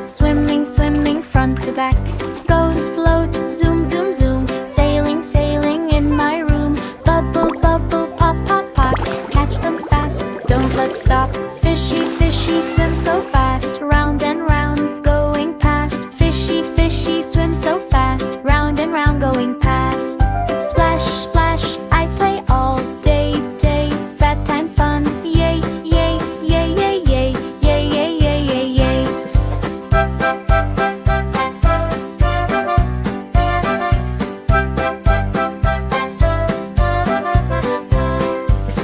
Swimming, swimming front to back. Goes, float, zoom, zoom, zoom. Sailing, sailing in my room. Bubble, bubble, pop, pop, pop. Catch them fast, don't let's stop. Fishy, fishy, swim so fast. Round and round, going past. Fishy, fishy, swim so fast. Round and round, going past. Splash, splash, I play all day, day. Bedtime fun, yay, yay, yay, yay, yay. Yay, yay, yay, yay, yay.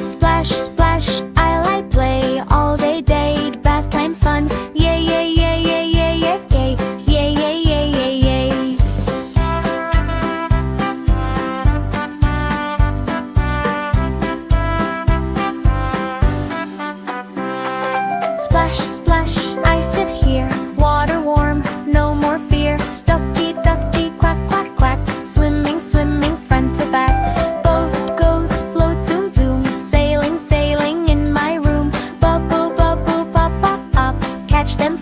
Splash, splash, I play all day, day. Bedtime fun, yay, yay, yay, yay, yay, yay, yay. Yay, yay, yay, yay, yay. Splash, splash, I sit here. Water warm, no more fear. Ducky, ducky, quack, quack, quack. Swimming, swimming, front to back. Boat goes, float, zoom, zoom. Sailing, sailing in my room. Bubble, bubble, pop, pop, pop. Catch them